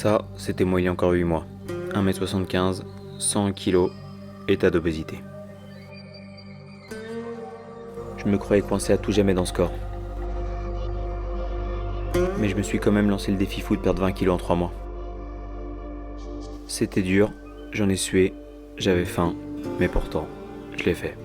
Ça, c'était moi il y a encore 8 mois. 1m75, 100 kg, état d'obésité. Je me croyais coincé à tout jamais dans ce corps. Mais je me suis quand même lancé le défi fou de perdre 20 kg en 3 mois. C'était dur, j'en ai sué, j'avais faim, mais pourtant, je l'ai fait.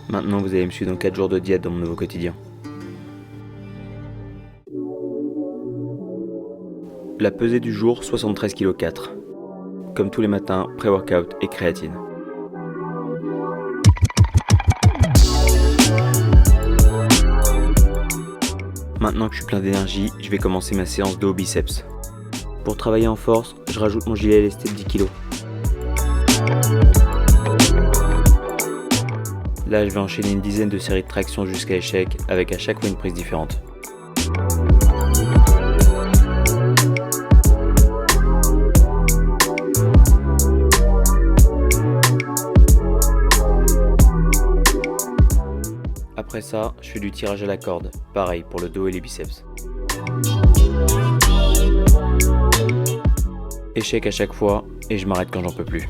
Maintenant, vous allez me suivre dans 4 jours de diète dans mon nouveau quotidien. La pesée du jour, 73,4 kg. Comme tous les matins, pré-workout et créatine. Maintenant que je suis plein d'énergie, je vais commencer ma séance de haut biceps. Pour travailler en force, je rajoute mon gilet lesté de 10 kg. Là, je vais enchaîner une dizaine de séries de tractions jusqu'à échec, avec à chaque fois une prise différente. Après ça, je fais du tirage à la corde, pareil pour le dos et les biceps. Échec à chaque fois, et je m'arrête quand j'en peux plus.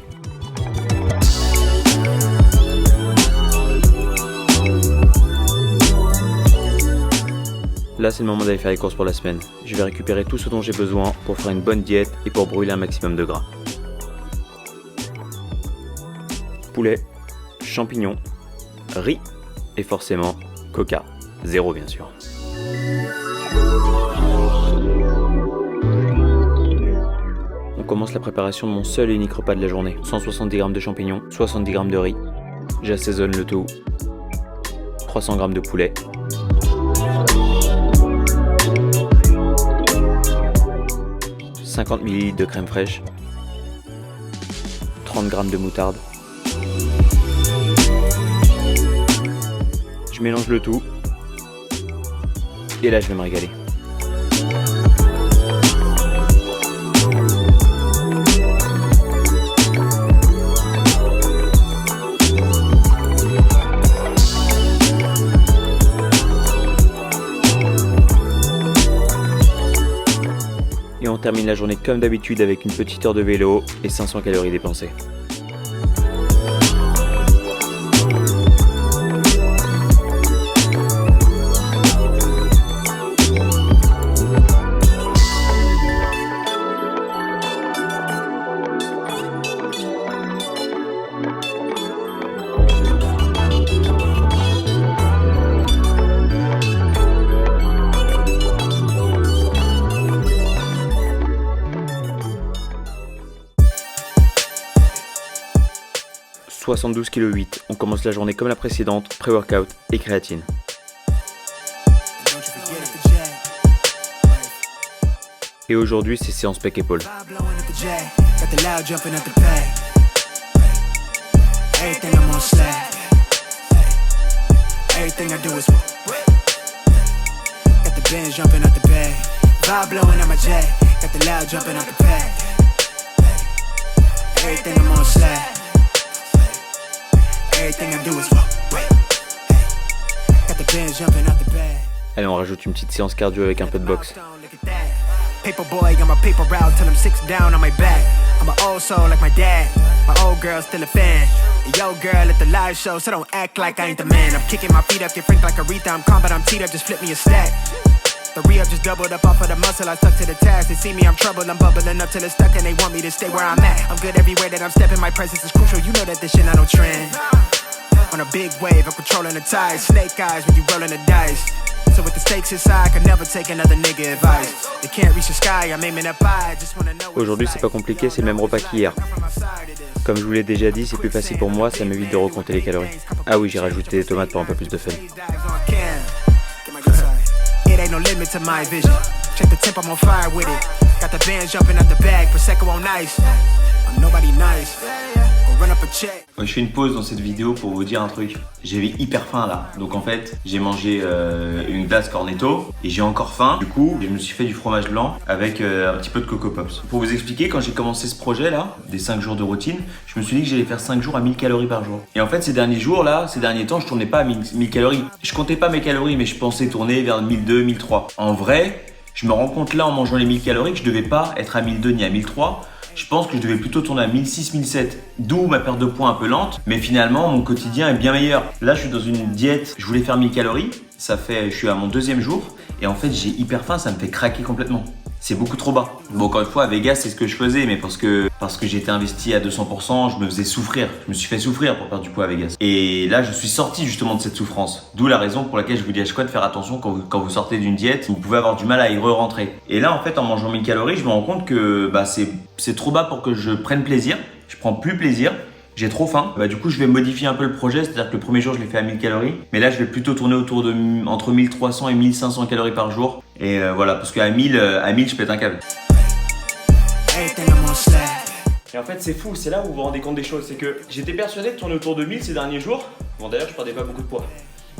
Là, c'est le moment d'aller faire les courses pour la semaine. Je vais récupérer tout ce dont j'ai besoin pour faire une bonne diète et pour brûler un maximum de gras. Poulet, champignons, riz et forcément coca. 0 bien sûr. On commence la préparation de mon seul et unique repas de la journée. 170 g de champignons, 70 g de riz. J'assaisonne le tout. 300 g de poulet. « 50 ml de crème fraîche, 30 g de moutarde. Je mélange le tout et là je vais me régaler. Et on termine la journée comme d'habitude avec une petite heure de vélo et 500 calories dépensées. « 72,8 kg. On commence la journée comme la précédente, pré-workout et créatine. Et aujourd'hui, c'est séance pec-épaule. Allez, on rajoute une petite séance cardio avec un peu de boxe. Paperboy, I'm a paper route till I'm 6 down on my back. I'm an old soul like my dad. My old girl still a fan. Yo girl at the live show, so don't act like I ain't the man. I'm kicking my feet up, get frank like Aretha. I'm calm, but I'm teed up, just flip me a stack. The re-up just doubled up off of the muscle, I stuck to the task. They see me, I'm troubled, I'm bubbling up till it's stuck, and they want me to stay where I'm at. I'm good everywhere that I'm stepping, my presence is crucial. You know that this shit not no trend. On a big wave, I'm controlling the tide. Snake eyes when you rolling the dice. So with the stakes inside, I can never take another nigga advice. They can't reach the sky, I'm aiming up high. Just wanna know. Aujourd'hui, c'est pas compliqué, c'est le même repas qu'hier. Comme je vous l'ai déjà dit, c'est plus facile pour moi, ça m'évite de recompter les calories. Ah oui, j'ai rajouté des tomates pour un peu plus de fun. It ain't no limit to my vision. Check the temp, I'm on fire with it. Got the band jumping out the bag, Prosecco on ice. I'm nobody nice. Je fais une pause dans cette vidéo pour vous dire un truc. J'avais hyper faim là, donc en fait j'ai mangé une glace cornetto et j'ai encore faim. Du coup je me suis fait du fromage blanc avec un petit peu de Coco Pops. Pour vous expliquer, quand j'ai commencé ce projet là, des 5 jours de routine, je me suis dit que j'allais faire 5 jours à 1000 calories par jour. Et en fait ces derniers temps, je tournais pas à 1000 calories. Je comptais pas mes calories, mais je pensais tourner vers 1002, 1003. En vrai, Je me rends compte là en mangeant les 1000 calories que je devais pas être à 1002 ni à 1003. Je pense que je devais plutôt tourner à 1006, 1007, d'où ma perte de poids un peu lente. Mais finalement, mon quotidien est bien meilleur. Là, je suis dans une diète, je voulais faire 1000 calories. Je suis à mon 2e jour. Et en fait, j'ai hyper faim, ça me fait craquer complètement. C'est beaucoup trop bas. Bon, encore une fois, à Vegas, c'est ce que je faisais, mais parce que j'étais investi à 200%, je me faisais souffrir. Je me suis fait souffrir pour perdre du poids à Vegas. Et là, je suis sorti justement de cette souffrance. D'où la raison pour laquelle je vous dis à chaque fois de faire attention quand vous sortez d'une diète, vous pouvez avoir du mal à y re-rentrer. Et là, en fait, en mangeant 1000 calories, je me rends compte que c'est trop bas pour que je prenne plaisir. Je prends plus plaisir. J'ai trop faim. Du coup, je vais modifier un peu le projet. C'est-à-dire que le premier jour, je l'ai fait à 1000 calories. Mais là, je vais plutôt tourner entre 1300 et 1500 calories par jour. Et voilà, parce qu'à 1000, je pète un câble. Et en fait, c'est fou. C'est là où vous vous rendez compte des choses. C'est que j'étais persuadé de tourner autour de 1000 ces derniers jours. Bon, d'ailleurs, je perdais pas beaucoup de poids.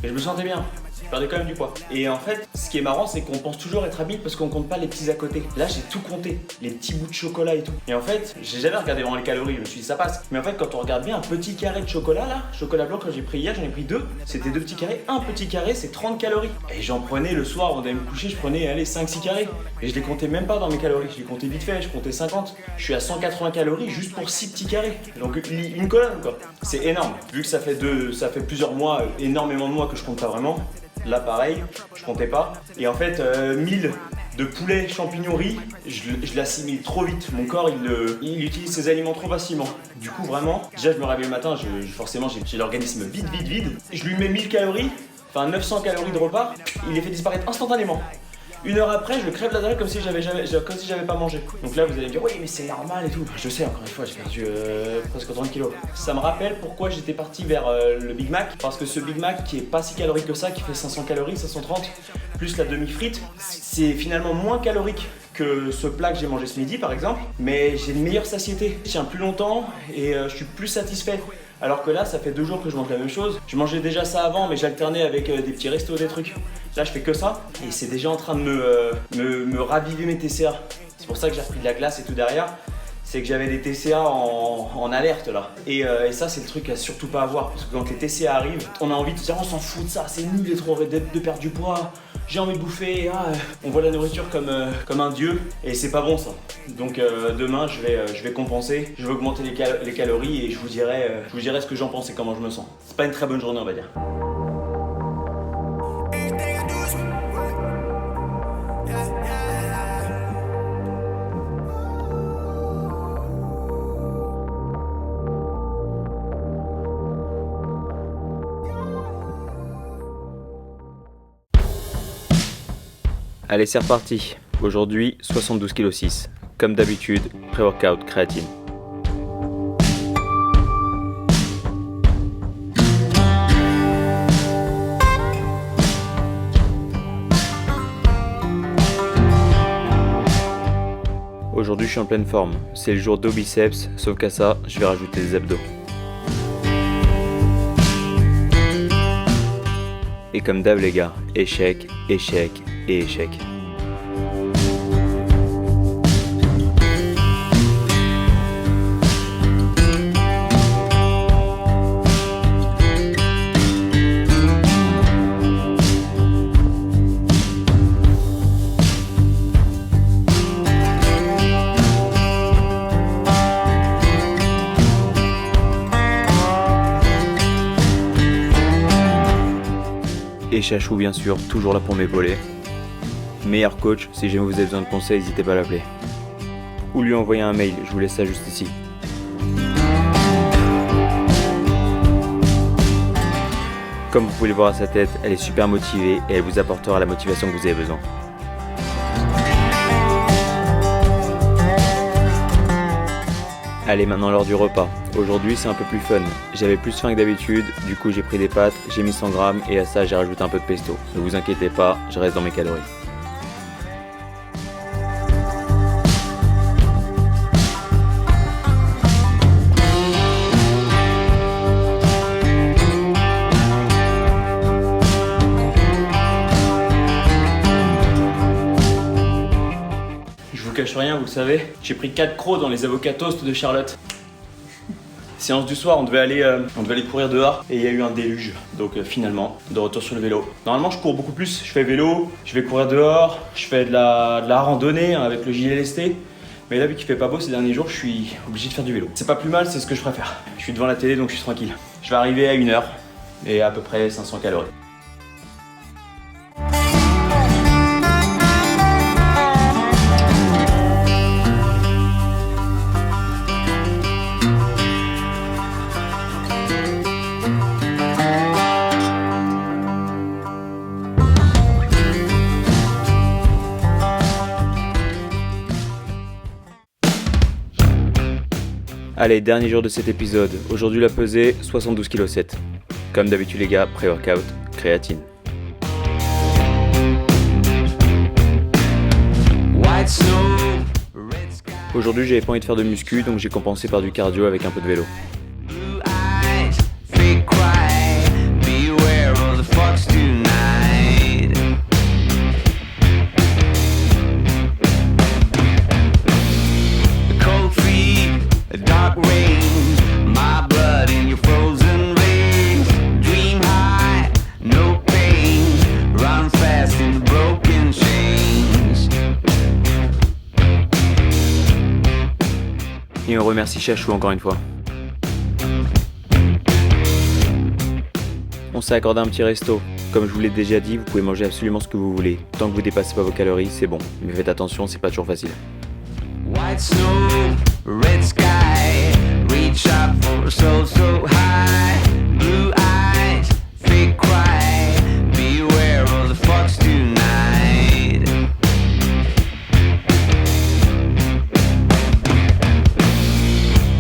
Mais je me sentais bien. Je perdais quand même du poids. Et en fait, ce qui est marrant, c'est qu'on pense toujours être à 1000 parce qu'on compte pas les petits à côté. Là, j'ai tout compté. Les petits bouts de chocolat et tout. Et en fait, j'ai jamais regardé vraiment les calories. Je me suis dit, ça passe. Mais en fait, quand on regarde bien un petit carré de chocolat là, chocolat blanc, quand j'ai pris hier, j'en ai pris 2. C'était 2 petits carrés. Un petit carré, c'est 30 calories. Et j'en prenais le soir avant d'aller me coucher, je prenais, 5-6 carrés. Et je les comptais même pas dans mes calories. Je les comptais vite fait. Je comptais 50. Je suis à 180 calories juste pour 6 petits carrés. Donc, une colonne quoi. C'est énorme. Vu que ça fait plusieurs mois, énormément de mois que je compte pas vraiment. Là pareil, je comptais pas. Et en fait, 1000 de poulet, champignons, riz, je l'assimile trop vite. Mon corps, il utilise ses aliments trop facilement. Du coup, vraiment, déjà je me réveille le matin, forcément j'ai l'organisme vide. Je lui mets 1000 calories, enfin 900 calories de repas, il les fait disparaître instantanément. 1 heure après, je crève la dalle comme si j'avais pas mangé. Donc là, vous allez me dire, oui, mais c'est normal et tout. Je sais, encore une fois, j'ai perdu presque 30 kilos. Ça me rappelle pourquoi j'étais parti vers le Big Mac. Parce que ce Big Mac, qui est pas si calorique que ça, qui fait 500 calories, 530, plus la demi-frite, c'est finalement moins calorique que ce plat que j'ai mangé ce midi, par exemple. Mais j'ai une meilleure satiété. Je tiens plus longtemps et je suis plus satisfait. Alors que là, ça fait 2 jours que je mange la même chose. Je mangeais déjà ça avant, mais j'alternais avec des petits restos, des trucs. Là, je fais que ça et c'est déjà en train de me raviver mes TCA. C'est pour ça que j'ai repris de la glace et tout derrière. C'est que j'avais des TCA en alerte là. Et ça, c'est le truc à surtout pas avoir. Parce que quand les TCA arrivent, on a envie de se dire on s'en fout de ça, c'est nul de perdre du poids. J'ai envie de bouffer, on voit la nourriture comme un dieu et c'est pas bon ça. Donc demain je vais compenser, je vais augmenter les calories et je vous dirai ce que j'en pense et comment je me sens. C'est pas une très bonne journée on va dire. Allez, c'est reparti. Aujourd'hui, 72,6 kg. Comme d'habitude, pré-workout créatine. Aujourd'hui, je suis en pleine forme. C'est le jour dos biceps, sauf qu'à ça, je vais rajouter des abdos. Et comme d'hab les gars, échec, échec et échec. Et Chachou bien sûr, toujours là pour m'épauler. Meilleur coach, si jamais vous avez besoin de conseils, n'hésitez pas à l'appeler. Ou lui envoyer un mail, je vous laisse ça juste ici. Comme vous pouvez le voir à sa tête, elle est super motivée et elle vous apportera la motivation que vous avez besoin. Allez, maintenant l'heure du repas. Aujourd'hui c'est un peu plus fun. J'avais plus faim que d'habitude, du coup j'ai pris des pâtes, j'ai mis 100 grammes et à ça j'ai rajouté un peu de pesto. Ne vous inquiétez pas, je reste dans mes calories. Je vous cache rien, vous le savez, j'ai pris 4 crocs dans les avocats toast de Charlotte. Séance du soir, on devait aller courir dehors et il y a eu un déluge. Donc finalement, de retour sur le vélo. Normalement, je cours beaucoup plus. Je fais vélo, je vais courir dehors, je fais de la randonnée avec le gilet lesté. Mais là, vu qu'il fait pas beau ces derniers jours, je suis obligé de faire du vélo. C'est pas plus mal, c'est ce que je préfère. Je suis devant la télé, donc je suis tranquille. Je vais arriver à 1h et à peu près 500 calories. Allez, dernier jour de cet épisode. Aujourd'hui la pesée, 72,7 kg. Comme d'habitude les gars, pré-workout, créatine. Aujourd'hui j'avais pas envie de faire de muscu, donc j'ai compensé par du cardio avec un peu de vélo. Et on remercie Chachou encore une fois. On s'est accordé un petit resto. Comme je vous l'ai déjà dit, vous pouvez manger absolument ce que vous voulez. Tant que vous dépassez pas vos calories, c'est bon. Mais faites attention, c'est pas toujours facile. White snow, red sky, reach up for a soul so high, blue eyes, fake cry, beware of the fox tonight.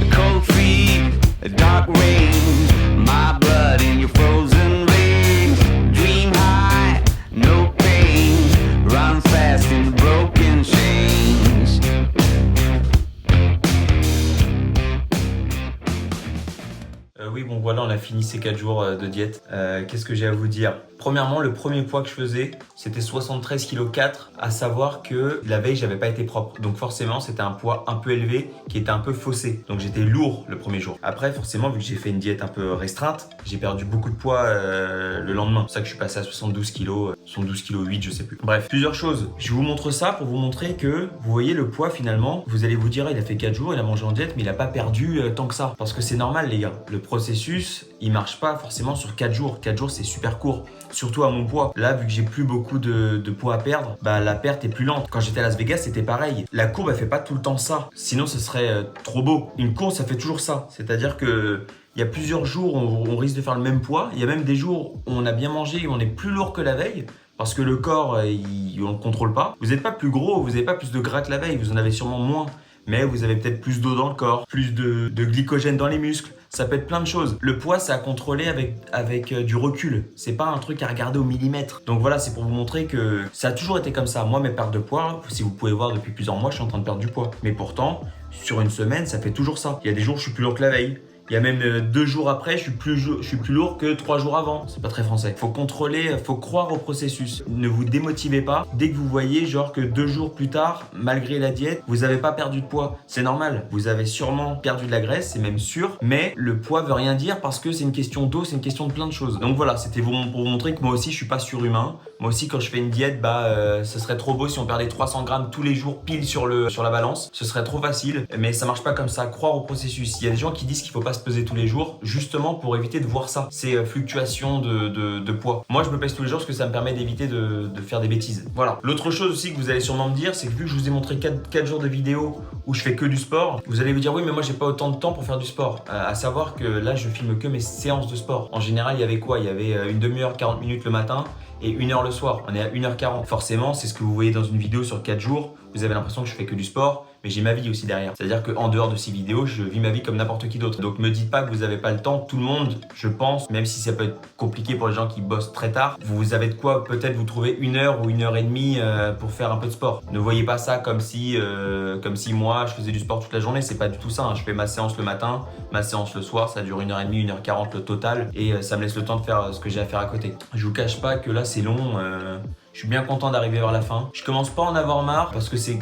A cold feet, a dark rain, my blood in your frozen veins. Dream high, no pain, run fast in the broken chains. Oui, bon voilà, on a fini ces 4 jours de diète. Qu'est-ce que j'ai à vous dire? Premièrement, le premier poids que je faisais, c'était 73,4 kg, à savoir que la veille, j'avais pas été propre. Donc forcément, c'était un poids un peu élevé qui était un peu faussé. Donc j'étais lourd le premier jour. Après, forcément, vu que j'ai fait une diète un peu restreinte, j'ai perdu beaucoup de poids le lendemain. C'est pour ça que je suis passé à 72 kg, 72,8 kg, je sais plus. Bref, plusieurs choses. Je vous montre ça pour vous montrer que, vous voyez le poids finalement, vous allez vous dire, il a fait 4 jours, il a mangé en diète, mais il a pas perdu tant que ça. Parce que c'est normal les gars. Le processus, il marche pas forcément sur 4 jours. 4 jours, c'est super court. Surtout à mon poids. Là, vu que j'ai plus beaucoup de poids à perdre, bah la perte est plus lente. Quand j'étais à Las Vegas, c'était pareil. La courbe, elle fait pas tout le temps ça. Sinon, ce serait trop beau. Une courbe, ça fait toujours ça. C'est-à-dire que il y a plusieurs jours où on risque de faire le même poids. Il y a même des jours où on a bien mangé et on est plus lourd que la veille. Parce que le corps, on ne le contrôle pas. Vous n'êtes pas plus gros, vous n'avez pas plus de gras que la veille. Vous en avez sûrement moins. Mais vous avez peut-être plus d'eau dans le corps, plus de glycogène dans les muscles. Ça peut être plein de choses. Le poids, c'est à contrôler avec du recul. C'est pas un truc à regarder au millimètre. Donc voilà, c'est pour vous montrer que ça a toujours été comme ça. Moi, mes pertes de poids, si vous pouvez voir depuis plusieurs mois, je suis en train de perdre du poids. Mais pourtant, sur une semaine, ça fait toujours ça. Il y a des jours où je suis plus lourd que la veille. Il y a même 2 jours après, je suis plus lourd que 3 jours avant. C'est pas très français. Faut contrôler, faut croire au processus. Ne vous démotivez pas. Dès que vous voyez genre que 2 jours plus tard, malgré la diète, vous n'avez pas perdu de poids. C'est normal. Vous avez sûrement perdu de la graisse, c'est même sûr. Mais le poids veut rien dire parce que c'est une question d'eau, c'est une question de plein de choses. Donc voilà, c'était pour vous montrer que moi aussi, je suis pas surhumain. Moi aussi, quand je fais une diète, ce serait trop beau si on perdait 300 grammes tous les jours pile sur la balance. Ce serait trop facile. Mais ça marche pas comme ça. Croire au processus. Il y a des gens qui disent qu'il faut pas se peser tous les jours, justement pour éviter de voir ça, ces fluctuations de poids. Moi, je me pèse tous les jours parce que ça me permet d'éviter de faire des bêtises. Voilà. L'autre chose aussi que vous allez sûrement me dire, c'est que vu que je vous ai montré 4 jours de vidéos où je fais que du sport, vous allez vous dire oui, mais moi j'ai pas autant de temps pour faire du sport. À savoir que là, je filme que mes séances de sport. En général, il y avait quoi? Il y avait une demi-heure, 40 minutes le matin et 1 heure le soir. On est à 1h40. Forcément, c'est ce que vous voyez dans une vidéo sur 4 jours. Vous avez l'impression que je fais que du sport, mais j'ai ma vie aussi derrière. C'est-à-dire qu'en dehors de ces vidéos, je vis ma vie comme n'importe qui d'autre. Donc me dites pas que vous n'avez pas le temps. Tout le monde, je pense, même si ça peut être compliqué pour les gens qui bossent très tard, vous avez de quoi peut-être vous trouver 1 heure ou 1h30 pour faire un peu de sport. Ne voyez pas ça comme si moi je faisais du sport toute la journée. C'est pas du tout ça. Je fais ma séance le matin, ma séance le soir, ça dure 1h30, 1h40 le total, et ça me laisse le temps de faire ce que j'ai à faire à côté. Je vous cache pas que là c'est long. Je suis bien content d'arriver vers la fin. Je commence pas à en avoir marre parce que c'est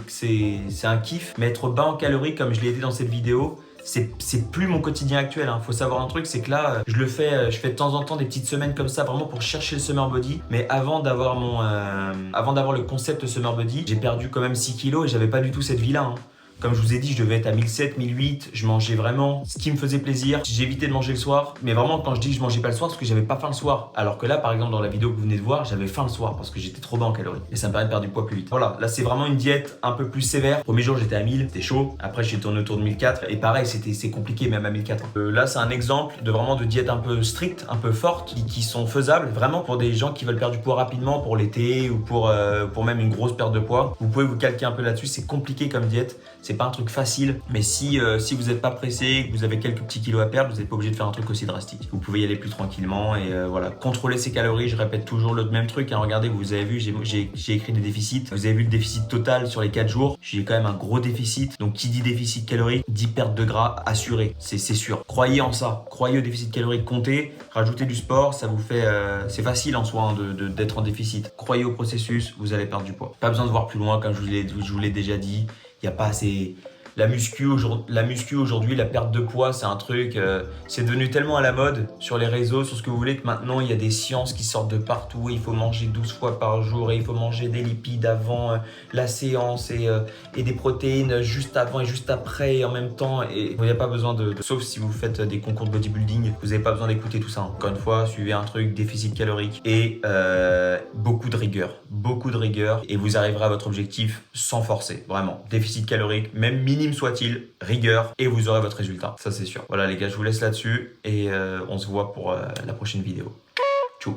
un kiff, mais être bas en calories comme je l'ai été dans cette vidéo, c'est plus mon quotidien actuel. Hein. Faut savoir un truc, c'est que là, je fais de temps en temps des petites semaines comme ça, vraiment pour chercher le summer body. Mais avant d'avoir le concept summer body, j'ai perdu quand même 6 kilos et j'avais pas du tout cette vie-là. Hein. Comme je vous ai dit, je devais être à 1007, 1008. Je mangeais vraiment ce qui me faisait plaisir. J'évitais de manger le soir. Mais vraiment, quand je dis que je mangeais pas le soir, c'est parce que j'avais pas faim le soir. Alors que là, par exemple, dans la vidéo que vous venez de voir, j'avais faim le soir parce que j'étais trop bas en calories. Et ça me permet de perdre du poids plus vite. Voilà, là, c'est vraiment une diète un peu plus sévère. Premier jour, j'étais à 1000, c'était chaud. Après, j'ai tourné autour de 1004. Et pareil, c'est compliqué même à 1004. Là, c'est un exemple de diète un peu stricte, un peu forte, qui sont faisables vraiment pour des gens qui veulent perdre du poids rapidement pour l'été ou pour même une grosse perte de poids. Vous pouvez vous calquer un peu là-dessus. C'est compliqué comme diète. C'est pas un truc facile, mais si vous n'êtes pas pressé, que vous avez quelques petits kilos à perdre, vous n'êtes pas obligé de faire un truc aussi drastique. Vous pouvez y aller plus tranquillement et voilà, contrôler ses calories. Je répète toujours le même truc. Hein. Regardez, vous avez vu, j'ai écrit des déficits. Vous avez vu le déficit total sur les 4 jours. J'ai quand même un gros déficit. Donc qui dit déficit calorique, dit perte de gras assurée. C'est sûr. Croyez en ça. Croyez au déficit calorique, comptez. Rajoutez du sport, ça vous fait. C'est facile en soi hein, d'être en déficit. Croyez au processus, vous allez perdre du poids. Pas besoin de voir plus loin, comme je vous l'ai déjà dit. Il n'y a pas assez. La muscu aujourd'hui, la perte de poids, c'est un truc, c'est devenu tellement à la mode sur les réseaux, sur ce que vous voulez, que maintenant il y a des sciences qui sortent de partout. Il faut manger 12 fois par jour et il faut manger des lipides avant la séance et des protéines juste avant et juste après et en même temps. Et vous n'avez pas besoin sauf si vous faites des concours de bodybuilding, vous n'avez pas besoin d'écouter tout ça. Encore une fois, suivez un truc, déficit calorique et beaucoup de rigueur et vous arriverez à votre objectif sans forcer, vraiment. Déficit calorique, même minimum soit-il, rigueur et vous aurez votre résultat, ça c'est sûr. Voilà les gars, je vous laisse là-dessus et on se voit pour la prochaine vidéo. Tchou.